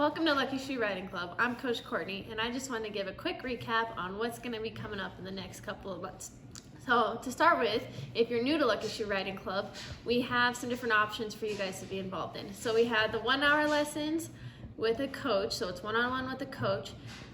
Welcome to Lucky Shoe Riding Club. I'm Coach Courtney, and I just want to give a quick recap on what's going to be coming up in the next couple of months. So to start with, if you're new to Lucky Shoe Riding Club, we have some different options for you guys to be involved in. So we have the 1 hour lessons with a coach, so it's one-on-one with a coach,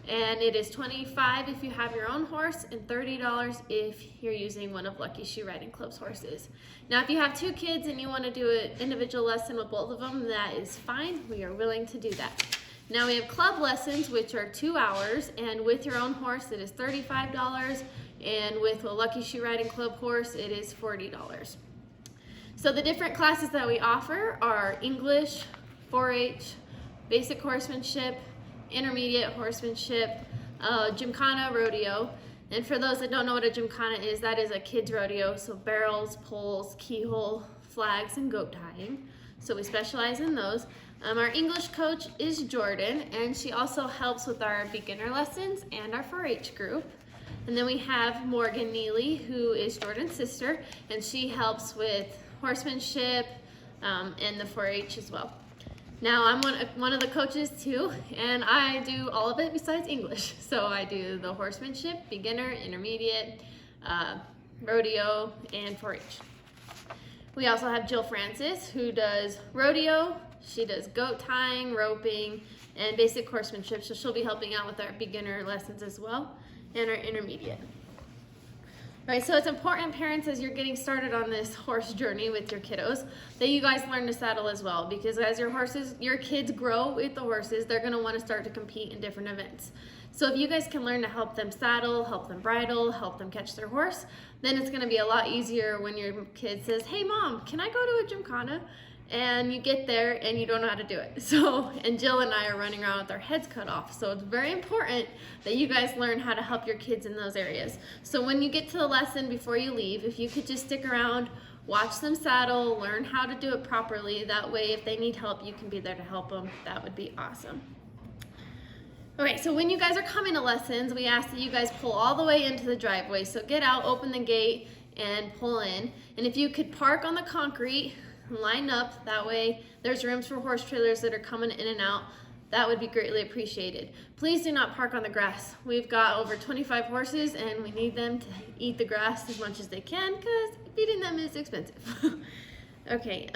and it is $25 if you have your own horse and $30 if you're using one of Lucky Shoe Riding Club's horses. Now if you have 2 kids and you want to do an individual lesson with both of them, that is fine. We are willing to do that. Now we have club lessons, which are 2 hours, and with your own horse it is $35, and with a Lucky Shoe Riding Club horse it is $40. So the different classes that we offer are English, 4-H, basic horsemanship, intermediate horsemanship, gymkhana, rodeo. And for those that don't know what a gymkhana is, that is a kids rodeo, so barrels, poles, keyhole, flags, and goat tying. So we specialize in those. Our English coach is Jordan, and she also helps with our beginner lessons and our 4-H group. And then we have Morgan Neely, who is Jordan's sister, and she helps with horsemanship and the 4-H as well. Now I'm one of the coaches too, and I do all of it besides English. So I do the horsemanship, beginner, intermediate, rodeo, and 4-H. We also have Jill Francis, who does rodeo. She does goat tying, roping, and basic horsemanship. So she'll be helping out with our beginner lessons as well, and our intermediate. All right, so it's important, parents, as you're getting started on this horse journey with your kiddos, that you guys learn to saddle as well, because as your kids grow with the horses, they're gonna wanna start to compete in different events. So if you guys can learn to help them saddle, help them bridle, help them catch their horse, then it's gonna be a lot easier when your kid says, hey mom, can I go to a gymkhana? And you get there and you don't know how to do it. So, and Jill and I are running around with our heads cut off. So it's very important that you guys learn how to help your kids in those areas. So when you get to the lesson before you leave, if you could just stick around, watch them saddle, learn how to do it properly. That way, if they need help, you can be there to help them. That would be awesome. All right, so when you guys are coming to lessons, we ask that you guys pull all the way into the driveway. So get out, open the gate, and pull in. And if you could park on the concrete, line up, that way there's rooms for horse trailers that are coming in and out. That would be greatly appreciated. Please do not park on the grass. We've got over 25 horses and we need them to eat the grass as much as they can because feeding them is expensive. Okay,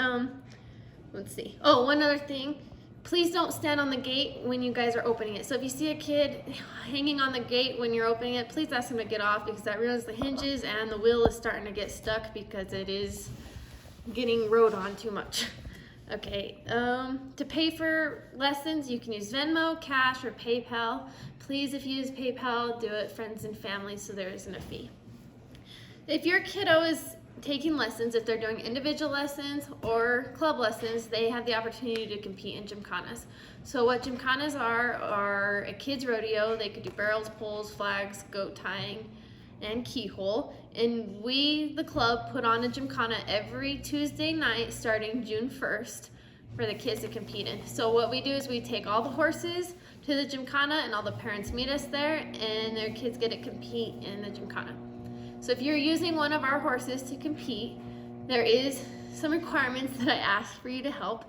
let's see. Oh, one other thing. Please don't stand on the gate when you guys are opening it. So if you see a kid hanging on the gate when you're opening it, please ask them to get off, because that ruins the hinges and the wheel is starting to get stuck because it is getting rode on too much. Okay, to pay for lessons, you can use Venmo, cash, or PayPal. Please, if you use PayPal, do it friends and family so there isn't a fee. If your kiddo is taking lessons, if they're doing individual lessons or club lessons, they have the opportunity to compete in gymkhanas. So what gymkhanas are a kids rodeo. They could do barrels, poles, flags, goat tying, and keyhole. And we, the club, put on a gymkhana every Tuesday night starting June 1st for the kids to compete in. So what we do is we take all the horses to the gymkhana and all the parents meet us there, and their kids get to compete in the gymkhana. So if you're using one of our horses to compete, there is some requirements that I ask for you to help.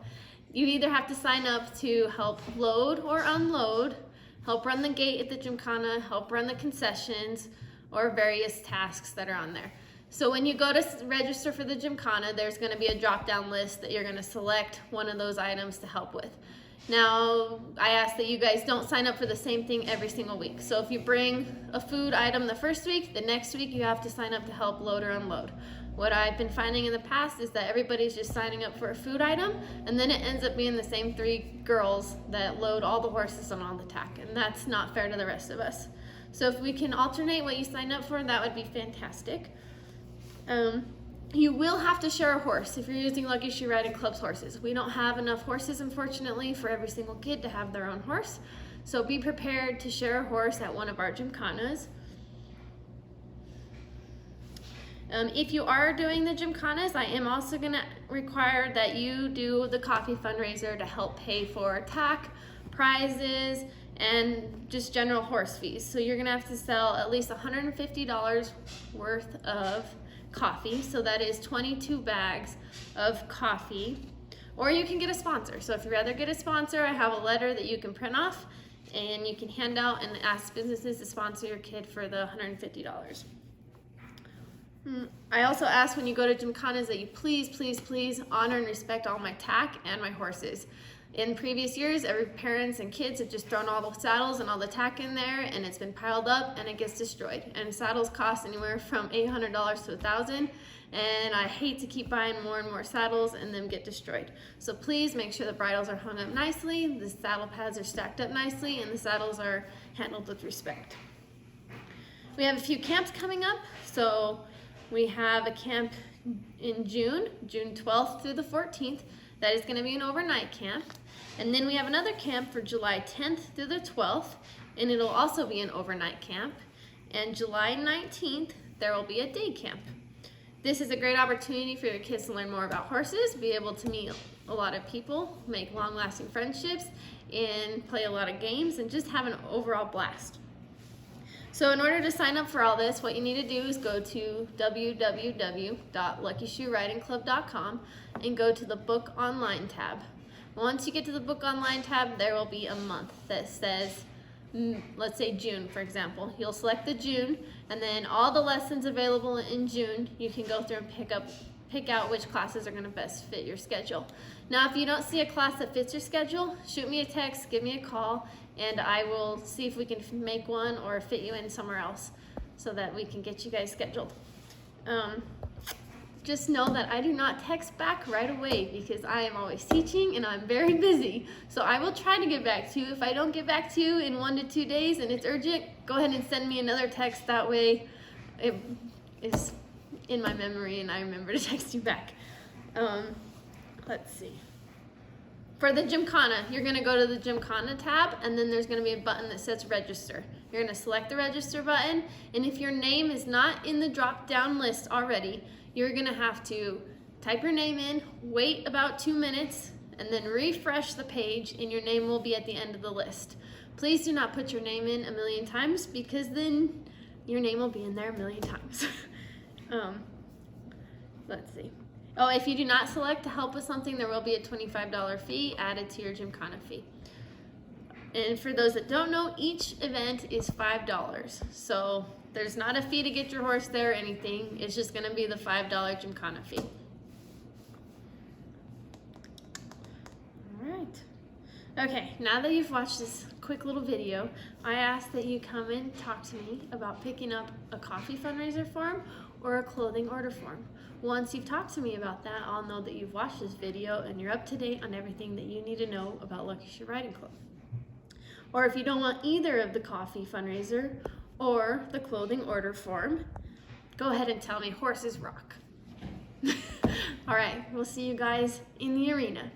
You either have to sign up to help load or unload, help run the gate at the gymkhana, help run the concessions, or various tasks that are on there. So when you go to register for the gymkhana, there's gonna be a drop-down list that you're gonna select one of those items to help with. Now, I ask that you guys don't sign up for the same thing every single week. So if you bring a food item the first week, the next week you have to sign up to help load or unload. What I've been finding in the past is that everybody's just signing up for a food item, and then it ends up being the same 3 girls that load all the horses on all the tack, and that's not fair to the rest of us. So if we can alternate what you sign up for, that would be fantastic. You will have to share a horse if you're using Lucky Shoe Riding Club's horses. We don't have enough horses, unfortunately, for every single kid to have their own horse. So be prepared to share a horse at one of our gymkhanas. If you are doing the gymkhanas, I am also gonna require that you do the coffee fundraiser to help pay for tack, prizes, and just general horse fees. So you're gonna have to sell at least $150 worth of coffee. So that is 22 bags of coffee Or you can get a sponsor. So if you'd rather get a sponsor, I have a letter that you can print off and you can hand out and ask businesses to sponsor your kid for the $150. I also ask when you go to Gymkhanas that you please honor and respect all my tack and my horses. In previous years, every parents and kids have just thrown all the saddles and all the tack in there, and it's been piled up and it gets destroyed. And saddles cost anywhere from $800 to $1,000, and I hate to keep buying more and more saddles and them get destroyed. So please make sure the bridles are hung up nicely, the saddle pads are stacked up nicely, and the saddles are handled with respect. We have a few camps coming up. So we have a camp in June 12th through the 14th. That is going to be an overnight camp. And then we have another camp for July 10th through the 12th, and it'll also be an overnight camp. And July 19th, there will be a day camp. This is a great opportunity for your kids to learn more about horses, be able to meet a lot of people, make long-lasting friendships, and play a lot of games, and just have an overall blast. So in order to sign up for all this, what you need to do is go to www.luckyshoeridingclub.com and go to the Book Online tab. Once you get to the Book Online tab, there will be a month that says, let's say June, for example. You'll select the June, and then all the lessons available in June, you can go through and pick out which classes are going to best fit your schedule. Now, if you don't see a class that fits your schedule, shoot me a text, give me a call, and I will see if we can make one or fit you in somewhere else so that we can get you guys scheduled. Just know that I do not text back right away because I am always teaching and I'm very busy. So I will try to get back to you. If I don't get back to you in 1 to 2 days and it's urgent, go ahead and send me another text. That way it is in my memory and I remember to text you back. Let's see. For the Gymkhana, you're going to go to the Gymkhana tab, and then there's going to be a button that says register. You're going to select the register button, and if your name is not in the drop-down list already, you're going to have to type your name in, wait about 2 minutes, and then refresh the page, and your name will be at the end of the list. Please do not put your name in 1,000,000 times because then your name will be in there 1,000,000 times. Let's see. Oh, if you do not select to help with something, there will be a $25 fee added to your Gymkhana fee. And for those that don't know, each event is $5. So there's not a fee to get your horse there or anything. It's just going to be the $5 Gymkhana fee. All right. Okay, now that you've watched this quick little video, I ask that you come and talk to me about picking up a coffee fundraiser form or a clothing order form. Once you've talked to me about that, I'll know that you've watched this video and you're up to date on everything that you need to know about Lucky Shoe Riding Club. Or if you don't want either of the coffee fundraiser or the clothing order form, go ahead and tell me horses rock. All right, we'll see you guys in the arena.